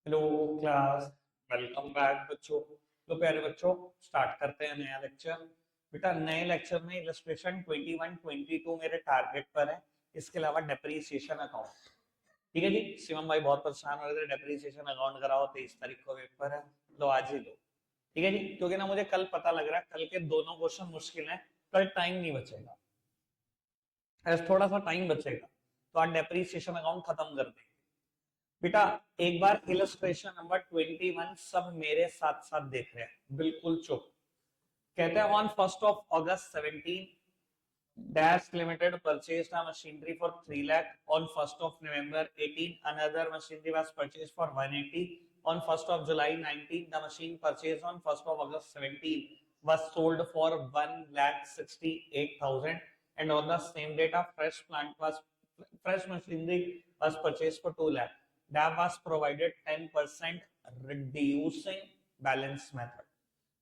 Hello class. Welcome back बच्चों। तो प्यारे बच्चों, स्टार्ट करते हैं नया लेक्चर। बेटा नए लेक्चर में इलस्ट्रेशन 21 22 मेरे टारगेट पर है। इसके अलावा डेप्रीसिएशन अकाउंट। ठीक है जी। शिवम भाई बहुत परेशान हो रहे थे, डेप्रीसिएशन अकाउंट कराओ, 23 तारीख को पेपर है। लो आज ही लो। ठीक है जी, क्योंकि ना मुझे कल पता लग रहा है कल के दोनों क्वेश्चन मुश्किल हैं। कल टाइम नहीं बचेगा, ऐसा थोड़ा सा टाइम बचेगा तो आज डेप्रीसिएशन अकाउंट खत्म कर देंगे। बेटा एक बार इलस्ट्रेशन नंबर 21 सब मेरे साथ साथ देख रहे हैं, बिल्कुल चुप। कहते हैं on 1 August 17 Dash Limited purchased a machinery for 3 lakh. On 1 November 18 another machinery was purchased for 180. On July 19 the machine purchased on August 17 was sold for 1 lakh 68,000, and on the same date a fresh machinery was purchased for 2 lakh. DAB was provided 10% reducing balance method.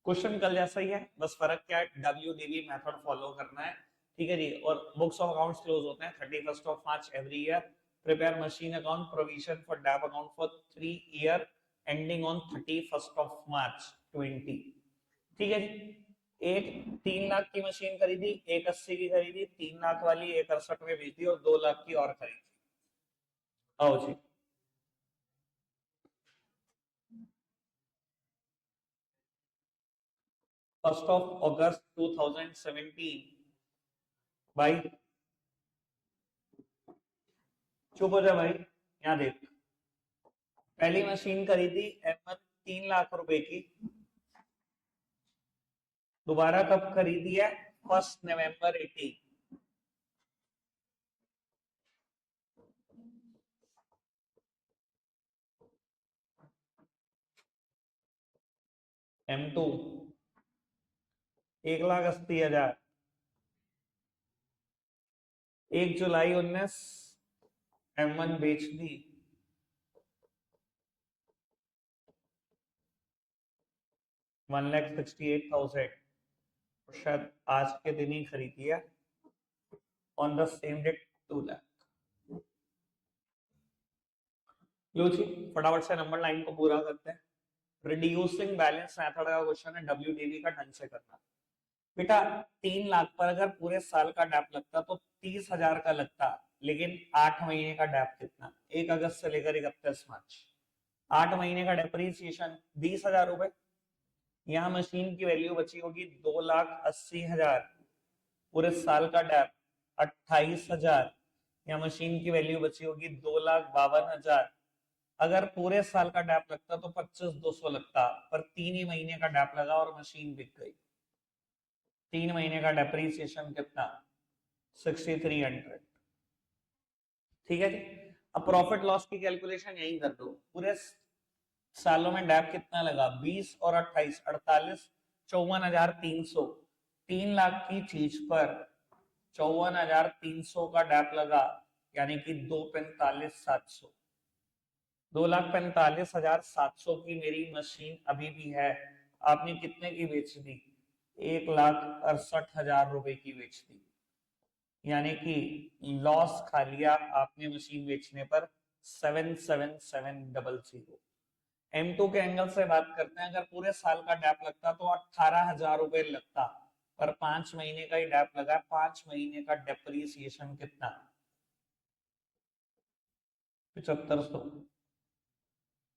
Question कल जैसा ही है, बस फर्क क्या है, WDV method follow करना है। ठीक है जी। और बुक्स ऑफ अकाउंट्स क्लोज होते हैं 31 March every year. Prepare machine account provision for dep account for 3 year ending on 31 March 20। ठीक है जी। एक 3 लाख की मशीन खरीदी, एक 80 की खरीदी, 3 लाख वाली एक 68 में बेच दी और 2 लाख की और खरीदी। आओ जी। 1 August 2017 भाई, चुप हो जा भाई। यहाँ देख, पहली मशीन खरीदी M1 3 लाख रुपए की। दोबारा कब खरीदी है? 1 November 18। M2 1,80,000। 1 जुलाई 19 M1 बेच दी। 1,68,000। शायद आज के दिन ही खरीदी है, on the same date 2 lakh. लो जी, फटाफट से नंबर लाइन को पूरा करते हैं। रिड्यूसिंग बैलेंस मेथड का क्वेश्चन है, WDV का ढंग से करना। बेटा 3 लाख पर अगर पूरे साल का डैप लगता तो 30,000 का लगता, लेकिन 8 महीने का डैप कितना? 1 अगस्त से लेकर 31 मार्च। 8 महीने का डेप्रीसिएशन 20,000 रुपए। यहाँ मशीन की वैल्यू बची होगी 2,80,000। पूरे साल का डैप 28,000। यहाँ मशीन की वैल्यू बची होगी 2,52,000। अगर पूरे साल का डैप लगता तो 25,200 लगता, पर 3 ही महीने का डैप लगा और मशीन बिक गई। 3 महीने का डेप्रीसिएशन कितना? 6,300। ठीक है जी। अब प्रॉफिट लॉस की कैलकुलेशन यही कर दो। पूरे सालों में डैप कितना लगा? 20 और 28 48, 54,300। 3 लाख की चीज पर 54,300 का डैप लगा, यानी कि 2,45,700। 2,45,700 की मेरी मशीन अभी भी है। आपने कितने की बेच दी? 1,68,000 रुपए की बेच दी, यानी कि लॉस खा लिया आपने मशीन बेचने पर 77700। M2 के एंगल से बात करते हैं, अगर पूरे साल का डैप लगता तो 18,000 रुपए लगता, पर 5 महीने का ही डैप लगा। 5 महीने का डेप्रीसिएशन कितना? 7,500।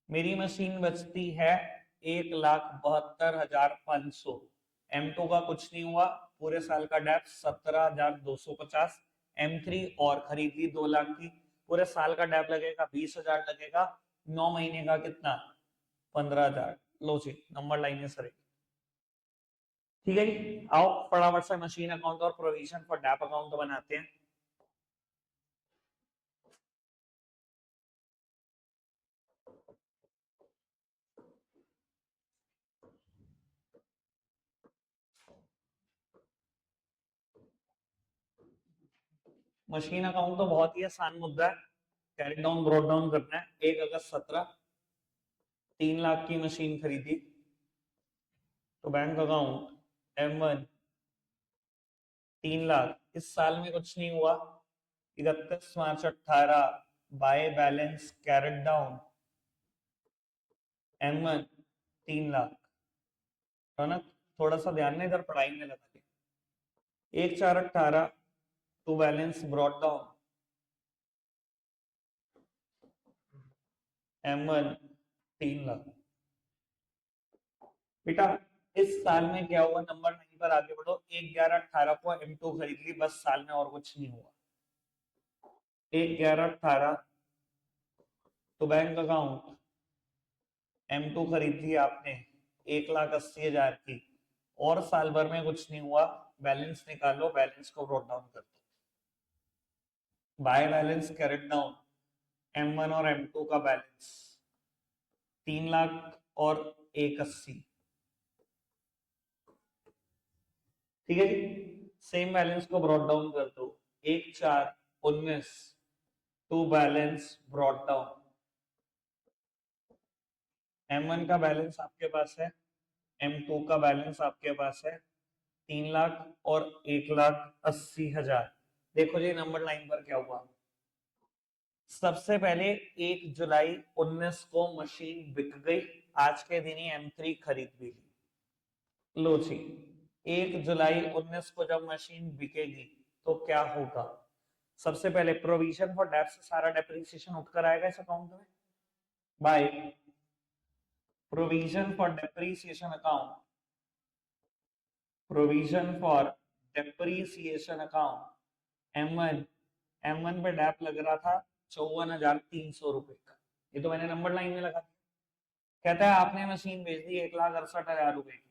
मेरी मशीन बचती है 1,72,500। M2 का कुछ नहीं हुआ, पूरे साल का डैप 17,250। M3 और खरीद ली 2 लाख की। पूरे साल का डैप लगेगा 20,000 लगेगा। 9 महीने का कितना? 15,000। लो जी, नंबर लाइन सर। ठीक है जी। आओ फटाफट से मशीन अकाउंट और प्रोविजन फॉर डैप अकाउंट बनाते हैं। मशीन अकाउंट तो बहुत ही आसान मुद्दा है, कैरी डाउन ब्रॉट डाउन करना है। 1 अगस्त 17 3 लाख की मशीन खरीदी, तो बैंक अकाउंट M1 3 लाख। इस साल में कुछ नहीं हुआ। 31 मार्च 18 by balance carried down M1 3 lakh, Raunak थोड़ा सा ध्यान में इधर पढ़ाई में लगा दे। 1 4 18 to balance brought down M1 3 lakh. बेटा इस साल में क्या हुआ, नंबर 9 पर आगे बढ़ो। 1 11 18 को M2 खरीद ली, बस साल में और कुछ नहीं हुआ। 1 11 18 तो बैंक अकाउंट M2 खरीद ली आपने 1,80,000 की, और साल भर में कुछ नहीं हुआ। बैलेंस निकालो, बैलेंस को ब्रॉट डाउन कर दो। Bye balance carried down M1 और M2 का बैलेंस 3 लाख और 180। ठीक है जी, सेम बैलेंस को ब्रॉट डाउन कर दो। 1 4 19 to balance brought down. M1 का बैलेंस आपके पास है, M2 का बैलेंस आपके पास है 3 लाख और 1,80,000। देखो जी नंबर 9 पर क्या हुआ। सबसे पहले 1 जुलाई 19 को मशीन बिक गई, आज के दिन ही M3 खरीद भी ली। लो जी, 1 जुलाई 19 को जब मशीन बिकेगी तो क्या होगा। सबसे पहले प्रोविजन फॉर डेप्ट से सारा डेप्रिसिएशन उठकर आएगा इस अकाउंट में, by provision for depreciation account, provision for depreciation account M1 पे डैप लग रहा था 54,300 रुपए का, ये तो मैंने नंबर लाइन में लगा दिया। कहता है आपने मशीन बेच दी 1,68,000 रुपए की,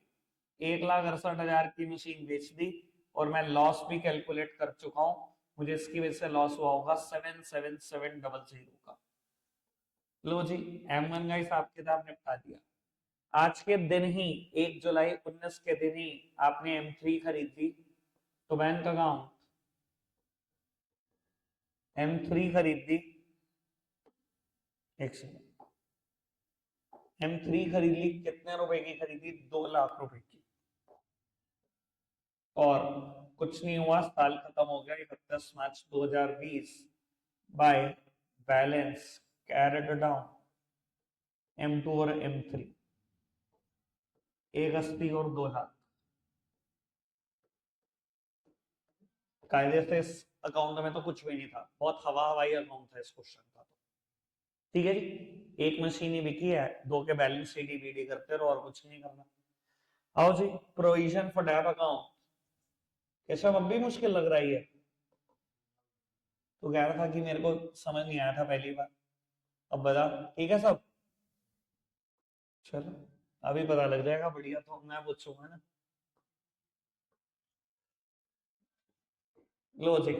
1,68,000 की मशीन बेच दी और मैं लॉस भी कैलकुलेट कर चुका हूं, मुझे इसकी वजह से लॉस हुआ होगा 77700 का। लो जी, M1 का हिसाब किताब निपटा दिया। आज के दिन ही 1 जुलाई 19 के दिन ही आपने M3 खरीद ली, तो बैंक अकाउंट M3 खरीद ली, एक सेकंड, M3 खरीद ली, कितने रुपए की खरीदी, 2 लाख रुपए की। और कुछ नहीं हुआ, साल खत्म हो गया 31 March 2020, bye balance carried down M2 और M3 180 और 2 लाख। कायदे से इस अकाउंट में तो कुछ भी नहीं था, बहुत हवा हवाई अकाउंट था इस क्वेश्चन का तो। ठीक है जी, एक मशीन ही बिकी है, दो के बैलेंस शीट ही बीडी करते रहो और कुछ नहीं करना। आओ जी, provision for dep account. Keshav अब भी मुश्किल लग रहा है ये, तो कह रहा था कि मेरे को समझ नहीं आया था पहली बार, अब बता। ठीक है सब, चलो अभी पता लग जाएगा, बढ़िया। तो मैं पूछूंगा ना, लो जी,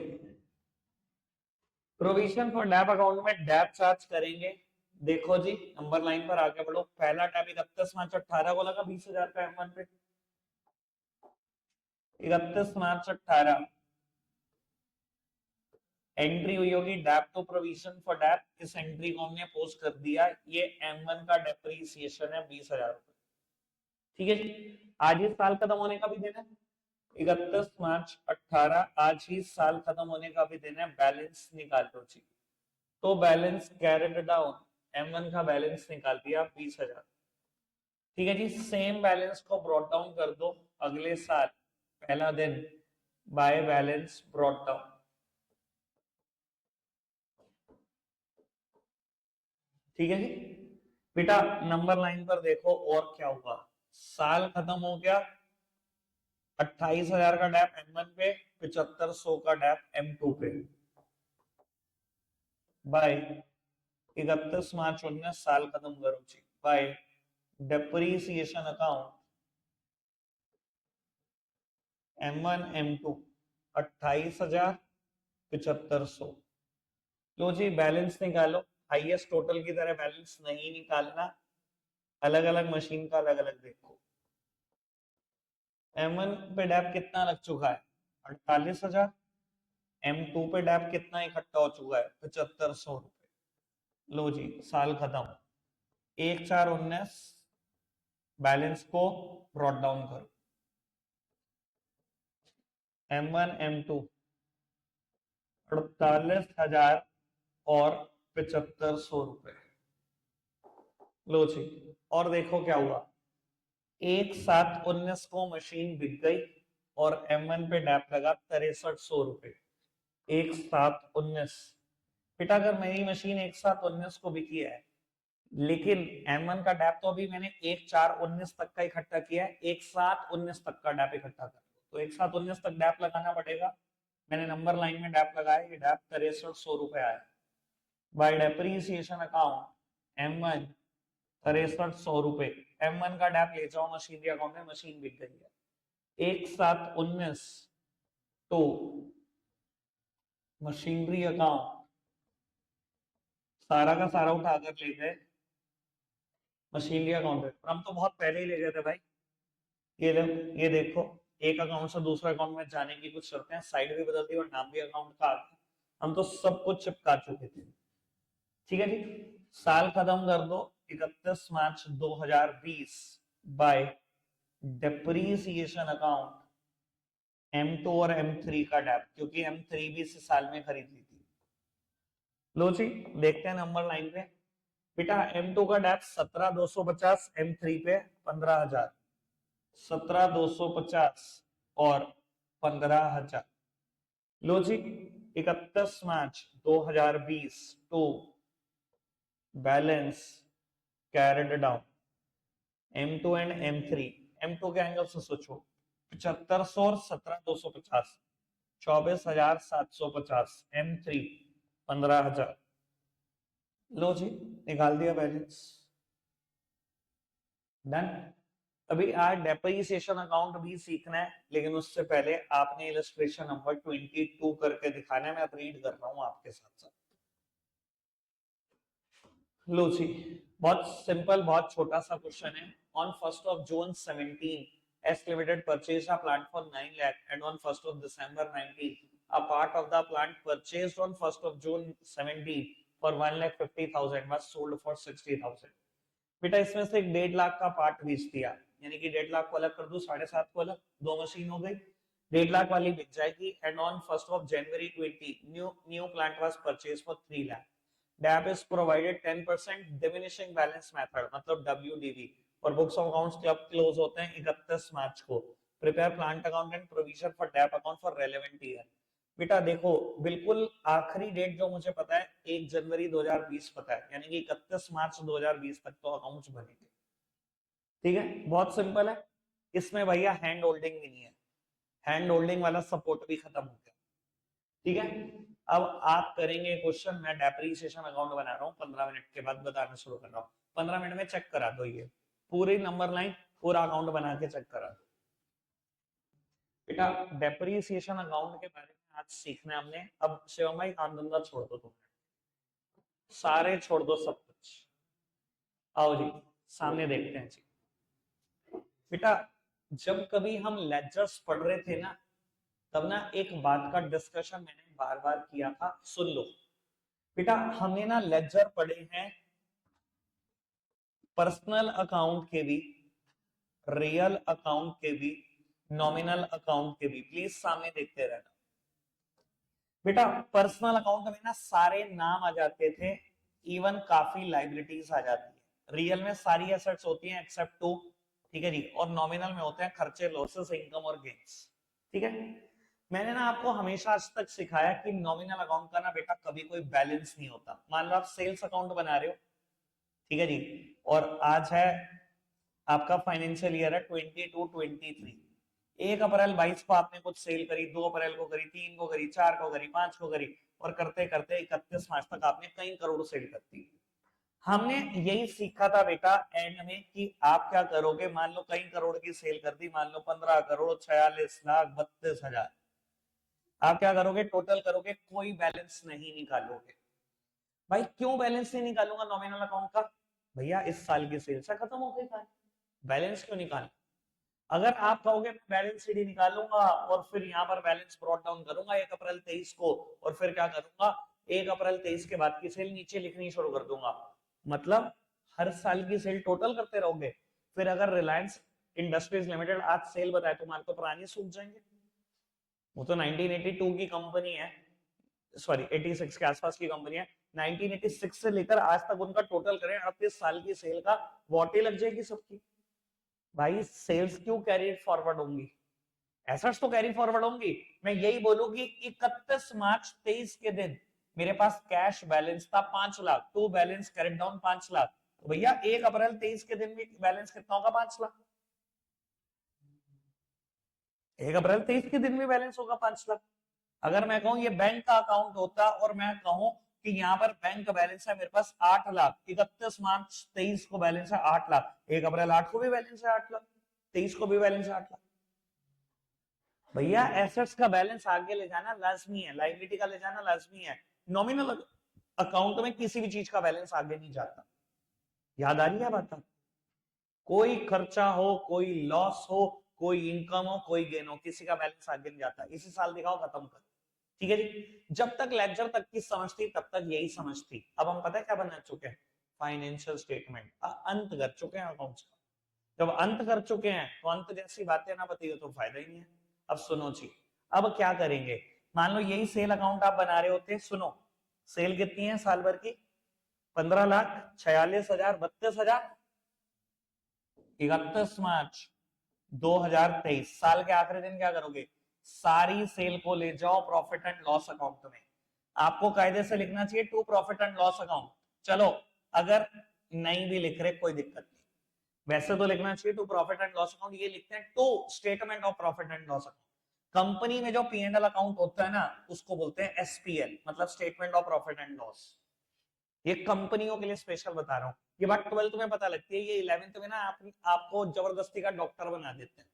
प्रोविजन फॉर डैप अकाउंट में डैप चार्ज करेंगे। देखो जी नंबर लाइन पर आगे बढ़ो। पहला टैप 31 मार्च 18 को लगा 20,000 का M1 पे, 31 मार्च 18 एंट्री हुई होगी dep to provision for dep, इस एंट्री को हमने पोस्ट कर दिया, ये M1 का डेप्रीसिएशन है 20,000 रुपए। ठीक है जी, आज ही साल खत्म होने का भी दिन है 31 मार्च 18, आज ही साल खत्म होने का भी दिन है। बैलेंस निकालो जी, तो बैलेंस कैरेट डाउन M1 का बैलेंस निकाल दिया 20,000। ठीक है जी, सेम बैलेंस को ब्रॉट डाउन कर दो अगले साल पहला दिन, बाय बैलेंस ब्रॉट डाउन। ठीक है जी बेटा, नंबर लाइन पर देखो और क्या हुआ। साल खत्म हो गया, 28,000 का डैप M1 पे, 7500 का डैप M2 पे, बाय 31 मार्च 19 साल खत्म करो जी, by depreciation account M1 M2 28,000 7500। लो जी बैलेंस निकालो, हाईएस्ट टोटल की तरह बैलेंस नहीं निकालना, अलग अलग मशीन का अलग अलग देखो। M1 पे डैप कितना लग चुका है, 48,000। M2 पे डैप कितना इकट्ठा हो चुका है, 7500 रुपए। लो जी साल खत्म, 1 4 19 बैलेंस को ब्रॉट डाउन करो। M1 M2 48,000 और 7500 रुपए। लो जी, और देखो क्या हुआ, 1/7/19 को मशीन बिक गई और M1 पे डैप लगा 6300 रुपए। 1/7/19, बेटा अगर मेरी मशीन 1/7/19 को बिकी है, लेकिन M1 का डैप तो अभी मैंने 1/4/19 तक का इकट्ठा किया है, 1/7/19 तक का डैप इकट्ठा कर, तो 1/7/19 तक डैप लगाना पड़ेगा। मैंने नंबर लाइन में डैप लगाया, ये डैप 6300 रुपए आया। बाय डेप्रीसिएशन अकाउंट M1 6300 रुपए, M1 का डैप ले जाओ मशीनरी अकाउंट में, मशीन बिक गई है। 1/7/19 तो मशीनरी अकाउंट सारा का सारा उठाकर ले गए मशीनरी अकाउंट पे, और हम तो बहुत पहले ही ले गए थे भाई। ये लो, ये देखो, एक अकाउंट से दूसरे अकाउंट में जाने की कुछ शर्तें हैं, साइड भी बदल दी और नाम भी अकाउंट का आ गया। हम तो सब कुछ चिपका चुके थे। ठीक है जी, साल खत्म कर दो 31 March 2020 bye depreciation account M2 और M3 का डैप, क्योंकि M3 भी इस साल में खरीदी थी। लो जी, देखते हैं नंबर लाइन पे। बेटा M2 का डैप 17,250, M3 पे 15,000, 17,250 और 15,000। लो जी, 31 March 2020 to balance carried down M2 and M3। M2 के एंगल से सोचो, 7500 और 17,250, 24,750, M3 15,000। लो जी, निकाल दिया बैलेंस, डन। अभी आज डेप्रीसिएशन अकाउंट भी सीखना है, लेकिन उससे पहले आपने इलस्ट्रेशन नंबर 22 करके दिखाना है, मैं अब रीड कर रहा हूं आपके साथ साथ। लो जी, बहुत सिंपल, बहुत छोटा सा क्वेश्चन है। On 1st of June 17, S Limited purchased a plant for 9 lakh and on 1st of December 19, a part of the plant purchased on 1st of June 17 for 1,50,000 was sold for 60,000। बेटा इसमें से 1.5 लाख का part बेच दिया, यानी कि 1.5 लाख को अलग कर दो, 7.5 को अलग, दो मशीन हो गई, 1.5 लाख वाली बिक जाएगी। And on 1st of January 20, new plant was purchase for 3 lakh. DAP is provided 10% diminishing balance method, मतलब WDV, और बुक्स ऑफ अकाउंट्स कब क्लोज होते हैं? 31 मार्च को। Prepare plant account and provision for DAP account for relevant year. बेटा देखो, बिल्कुल आखिरी डेट जो मुझे पता है 1 जनवरी 2020 पता है, यानी कि 31 मार्च 2020 तक तो अकाउंट्स बनेंगे। ठीक है, बहुत सिंपल है। इसमें भैया हैंड होल्डिंग भी नहीं है, हैंड होल्डिंग वाला सपोर्ट भी खत्म हो गया। ठीक है, अब आप करेंगे क्वेश्चन, मैं डेप्रीसिएशन अकाउंट बना रहा हूँ, 15 मिनट के बाद बताना शुरू कर रहा हूँ। 15 मिनट में चेक करा दो, ये पूरी नंबर लाइन पूरा अकाउंट बना के चेक करा दो। बेटा डेप्रीसिएशन अकाउंट के बारे में आज सीखना है हमने। अब शिवम भाई काम धंधा छोड़ दो, तुम सारे छोड़ दो, सब कुछ आओ जी सामने देखते हैं जी। बेटा जब कभी हम लेजर्स पढ़ रहे थे ना, तब ना एक बात का डिस्कशन मैंने बार बार किया था, सुन लो बेटा। हमने ना लेजर पढ़े हैं पर्सनल अकाउंट के भी, रियल अकाउंट के भी, नॉमिनल अकाउंट के भी। प्लीज सामने देखते रहना बेटा। पर्सनल अकाउंट में ना सारे नाम आ जाते थे, इवन काफी लाइबिलिटीज आ जाती है। रियल में सारी एसेट्स होती हैं एक्सेप्ट 2, ठीक है जी, और नॉमिनल में होते हैं खर्चे, लॉसेस, इनकम और गेन्स। ठीक है, मैंने ना आपको हमेशा आज तक सिखाया कि नॉमिनल अकाउंट का ना बेटा कभी कोई बैलेंस नहीं होता। मान लो आप सेल्स अकाउंट बना रहे हो, ठीक है जी, और आज है आपका फाइनेंशियल ईयर है 22-23, 1 अप्रैल 22 को आपने कुछ सेल करी, 2 अप्रैल को करी, 3 को करी, 4 को करी, 5 को करी, और करते करते 31 मार्च तक आपने कई करोड़ सेल कर दी। हमने यही सीखा था बेटा एंड में कि आप क्या करोगे, मान लो कई करोड़ की सेल कर दी, मान लो 15 करोड़ 46,32,000, आप क्या करोगे? टोटल करोगे, कोई बैलेंस नहीं निकालोगे। भाई क्यों बैलेंस नहीं निकालूंगा नॉमिनल अकाउंट का? भैया इस साल की सेल्स खत्म हो गई, बैलेंस क्यों निकाल? अगर आप कहोगे मैं बैलेंस शीट ही निकालूंगा और फिर यहाँ पर बैलेंस ब्रॉट डाउन करूंगा 1 अप्रैल 23 को, और फिर क्या करूंगा 1 अप्रैल 23 के बाद की सेल नीचे लिखनी शुरू कर दूंगा, मतलब हर साल की सेल टोटल करते रहोगे। फिर अगर रिलायंस इंडस्ट्रीज लिमिटेड आज सेल बताए तो मान तो पुरानी सूख जाएंगे। वो तो 1982 की कंपनी है, सॉरी 86 के आसपास की कंपनी है, 1986 से लेकर आज तक उनका टोटल करें 38 साल की सेल का वॉट लग जाएगी सबकी। भाई सेल्स क्यों कैरी फॉरवर्ड होंगी, एसेट्स तो कैरी फॉरवर्ड होंगी। मैं यही बोलूंगी 31 मार्च 23 के दिन मेरे पास कैश बैलेंस था 5 lakh, to balance carried down 5 lakh, तो भैया 1 अप्रैल 23 के दिन भी बैलेंस कितना होगा 5 लाख। 1 अप्रैल 23 के दिन भी बैलेंस होगा 5 लाख। अगर मैं कहूं ये बैंक का अकाउंट होता और मैं कहूं कि यहाँ पर बैंक का बैलेंस है मेरे पास 8 लाख, 31 मार्च 23 को बैलेंस है 8 लाख, 1 अप्रैल 8 को भी बैलेंस है 8 लाख, 23 को भी बैलेंस है 8 लाख। भैया एसेट्स का बैलेंस आगे ले जाना लाजमी है, लायबिलिटी का ले जाना लाजमी है। नॉमिनल अकाउंट में किसी भी चीज का बैलेंस आगे नहीं जाता। याद आ रही है बात? कोई खर्चा हो, कोई लॉस हो, कोई इनकम हो, कोई गेन हो, किसी का बैलेंस आगे नहीं जाता। इसी साल दिखाओ खत्म कर, ठीक है जी। जब तक लेक्चर तक की समझ थी तब तक यही समझ थी। अब हम पता है क्या बना चुके हैं, फाइनेंशियल स्टेटमेंट अंत कर चुके हैं अकाउंट्स का। जब अंत कर चुके हैं तो अंत जैसी बातें ना बताइए तो फायदा ही नहीं है। अब सुनो जी, अब क्या करेंगे, मान लो यही सेल अकाउंट आप बना रहे होते, सुनो सेल कितनी है साल भर की, 15,46,000, 32,000, 31 मार्च 2023 साल के आखिरी दिन क्या करोगे, सारी सेल को ले जाओ प्रॉफिट एंड लॉस अकाउंट में। आपको कायदे से लिखना चाहिए to profit and loss account. चलो अगर नहीं भी लिख रहे कोई दिक्कत नहीं, वैसे तो लिखना चाहिए to profit and loss account, ये लिखते हैं to statement of profit and loss account. Company में जो P&L अकाउंट होता है ना उसको बोलते हैं SPL, मतलब statement of profit and loss. ये कंपनियों के लिए स्पेशल बता रहा हूँ, ये बात 12th में पता लगती है, ये 11th में ना आपको जबरदस्ती का डॉक्टर बना देते हैं।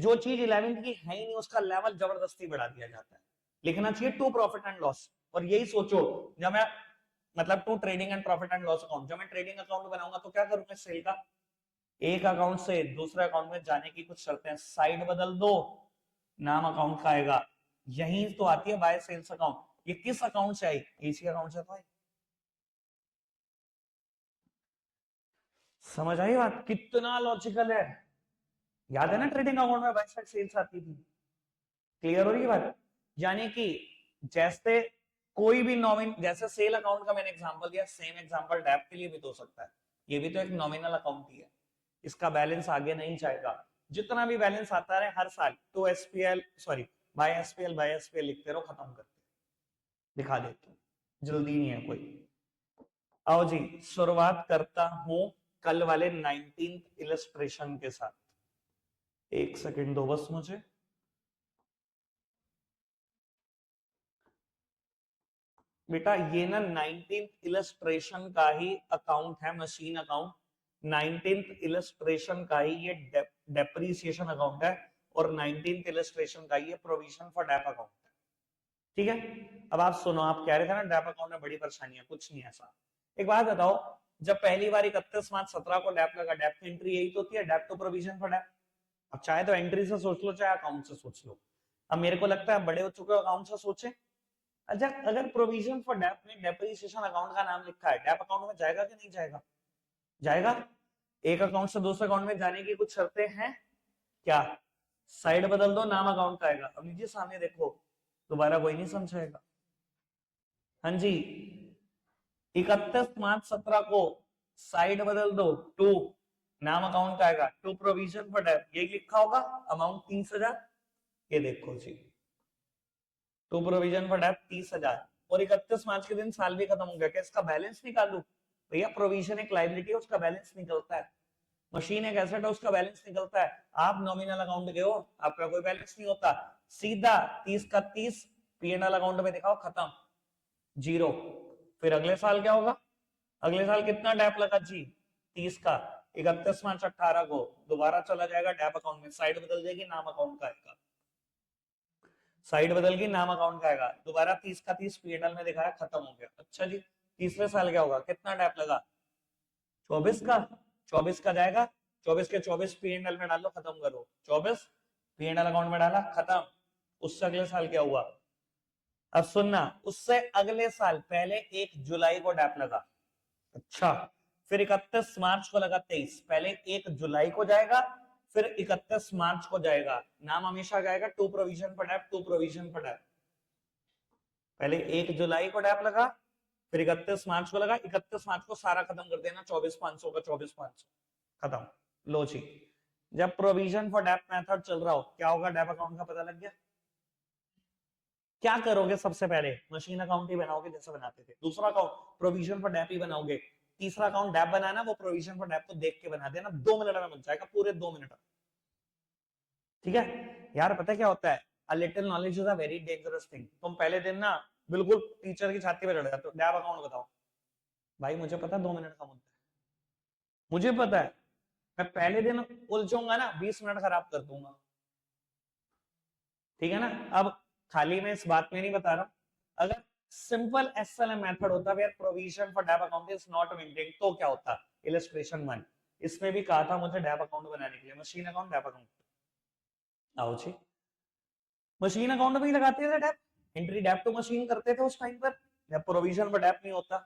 जो चीज 11th की है ही नहीं उसका लेवल जबरदस्ती बढ़ा दिया जाता है। लिखना चाहिए टू प्रॉफिट एंड लॉस। और यही सोचो जब मैं मतलब to trading and profit and loss account, जब मैं ट्रेडिंग अकाउंट बनाऊंगा तो क्या करूंगा, सेल का एक अकाउंट से दूसरे अकाउंट में जाने की कुछ शर्तें, साइड बदल दो, नाम अकाउंट का आएगा। यही तो आती है बाय सेल्स अकाउंट। ये किस अकाउंट से आई, इसी अकाउंट से तो आई। समझ आई बात, कितना लॉजिकल है। याद है ना ट्रेडिंग अकाउंट में बाय साइड सेल्स आती थी। क्लियर हो रही है बात? यानी कि जैसे कोई भी नॉमिन, जैसे सेल अकाउंट का मैंने एग्जांपल दिया, सेम एग्जांपल डैप के लिए भी तो हो सकता है। ये भी तो एक नॉमिनल अकाउंट ही है, इसका बैलेंस आगे नहीं जाएगा। जितना भी बैलेंस आता है हर साल to SPL sorry by SPL लिखते रहो, खत्म करते दिखा देते, जल्दी नहीं है कोई। आओ जी शुरुआत करता हूं कल वाले 19th इलस्ट्रेशन के साथ। एक सेकंड दो बस मुझे। बेटा ये ना 19th इलस्ट्रेशन का ही अकाउंट है, मशीन अकाउंट। 19th इलस्ट्रेशन का ही ये डेप्रिसिएशन अकाउंट है, और 19th इलस्ट्रेशन का ये प्रोविजन फॉर डेप अकाउंट है। ठीक है, अब आप सुनो, आप कह रहे थे ना डेप अकाउंट में बड़ी परेशानी है, कुछ नहीं ऐसा। एक बात बताओ, जब पहली बार 31 मार्च 17 को डेप लगा, डेप की एंट्री यही तो होती है, dep to provision for dep. अब चाहे तो एंट्री से सोच लो चाहे अकाउंट से सोच लो। अब मेरे को लगता है बड़े हो चुके हो, अकाउंट से सोचे। अच्छा अगर प्रोविजन फॉर डेप में डेप्रिसिएशन अकाउंट का नाम लिखा है, डेप अकाउंट में जाएगा कि नहीं जाएगा? जाएगा। एक अकाउंट से दूसरे अकाउंट में जाने की कुछ शर्तें हैं क्या? साइड बदल दो, नाम अकाउंट का आएगा। अब नीचे सामने देखो, दोबारा कोई नहीं समझाएगा। हाँ जी, 31 मार्च 17 को साइड बदल दो, टू नाम अकाउंट का आएगा, टू प्रोविजन फॉर डेप, यही लिखा होगा, अमाउंट 30,000। ये देखो जी, टू प्रोविजन फॉर डेप 30,000, और 31 मार्च के दिन साल भी खत्म हो गया, क्या इसका बैलेंस निकालू? भैया प्रोविजन एक लायबिलिटी है, उसका बैलेंस निकलता है। मशीन एक एसेट है, उसका बैलेंस निकलता है। आप नॉमिनल अकाउंट के हो, आपका कोई बैलेंस नहीं होता, सीधा 30 का 30 P&L अकाउंट में दिखाओ, खत्म, जीरो। फिर अगले साल क्या होगा, अगले साल कितना डेप लगा जी, 30 का, 31 मार्च 18 को दोबारा चला जाएगा डेप अकाउंट में, साइड बदल जाएगी, नाम अकाउंट का आएगा, साइड बदल के नाम अकाउंट का आएगा, दोबारा 30 का 30 P&L में दिखाया, खत्म हो गया। अच्छा जी, तीसरे साल क्या होगा, कितना डेप लगा, 24 का, 24 का जाएगा, 24 के 24 P&L में डालो, खत्म करो, 24 P&L अकाउंट में डाला, खत्म। उससे अगले साल क्या हुआ, अब सुनना, उससे अगले साल पहले 1 जुलाई को डेप लगा। अच्छा, फिर 31 मार्च को लगा 23, पहले 1 जुलाई को जाएगा, फिर 31 मार्च को जाएगा, नाम हमेशा जाएगा to provision for dep, to provision for dep. पहले 1 जुलाई को डैप लगा, फिर 31 मार्च को लगा, 31 मार्च को सारा खत्म कर देना, 24,500 का 24,500 खत्म। लो जी, जब प्रोविजन फॉर डैप मेथड चल रहा हो क्या होगा, डैप अकाउंट का पता लग गया। क्या करोगे सबसे पहले, मशीन अकाउंट ही बनाओगे जैसे बनाते थे, दूसरा अकाउंट प्रोविजन फॉर डैप ही बनाओगे, तीसरा अकाउंट डैप बनाना, वो प्रोविजन फॉर डैप को देख के बना देना, 2 मिनट में बन जाएगा, पूरे 2 मिनट। ठीक है यार, पता है क्या होता है, a little knowledge is a very dangerous thing. तुम पहले दिन ना बिल्कुल टीचर की छाती पे चढ़ जाते हो, डैप अकाउंट बताओ, भाई मुझे पता है 2 मिनट का मुद्दा है, मुझे पता है, मैं पहले दिन उलझूंगा ना 20 मिनट खराब कर दूंगा। ठीक है ना। अब खाली मैं इस बात में नहीं बता रहा, अगर सिंपल एसएलएम मेथड होता where provision for dep account is not maintained तो क्या होता। इलस्ट्रेशन 1, इसमें भी कहा था मुझे डैप अकाउंट बनाने के लिए, मशीन अकाउंट डैप अकाउंट। आओ जी, मशीन अकाउंट में ही लगाते थे dep, entry dep to machine करते थे उस टाइम पर, जब प्रोविजन पर डैप नहीं होता।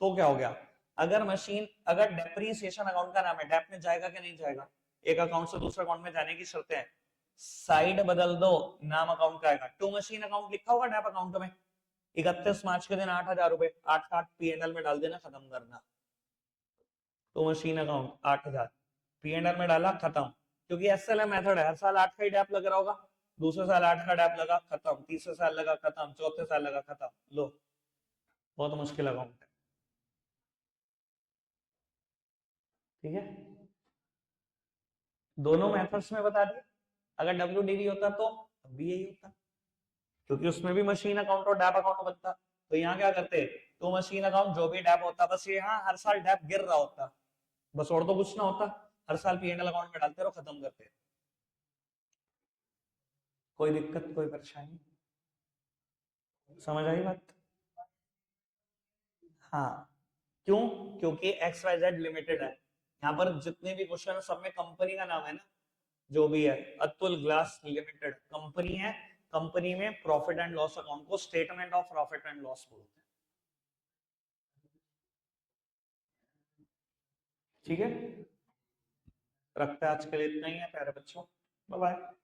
तो क्या हो गया, अगर मशीन, अगर डेप्रीसिएशन अकाउंट का नाम है, डैप में जाएगा कि नहीं जाएगा, एक अकाउंट से दूसरे अकाउंट में जाने की शर्तें हैं, साइड बदल दो, नाम अकाउंट का आएगा, टू मशीन अकाउंट लिखा होगा डैप अकाउंट में, 31 मार्च के दिन 8,000 रुपए 8 पीएनएल में डाल देना, खत्म करना। तो मशीन अकाउंट 8,000 पीएनएल में डाला, खत्म। क्योंकि एसएलएम मेथड है, हर साल 8 का ही डैप लग रहा होगा, दूसरे साल 8 का डैप लगा, खत्म, तीसरे साल लगा, खत्म, चौथे साल लगा, खत्म। लो, बहुत मुश्किल अकाउंट है। ठीक है, दोनों मेथड्स में बता दिया। अगर डब्ल्यूडीवी होता तो भी यही होता, क्योंकि उसमें भी मशीन अकाउंट और डैप अकाउंट बनता। तो यहाँ क्या करते, तो मशीन अकाउंट जो भी डैप होता, बस ये हाँ हर साल डैप गिर रहा होता, बस, और तो कुछ ना होता, हर साल पीएनएल अकाउंट में डालते रहो, खत्म करते। कोई दिक्कत, कोई परेशानी, समझ आई बात। हाँ, क्यों, क्योंकि एक्स वाई जेड लिमिटेड है, यहाँ पर जितने भी क्वेश्चन है सब में कंपनी का नाम है ना, जो भी है, अतुल ग्लास लिमिटेड कंपनी है, कंपनी में प्रॉफिट एंड लॉस अकाउंट को statement of profit and loss बोलते हैं। ठीक है, रखते हैं आज के लिए इतना ही है प्यारे बच्चों, बाय बाय।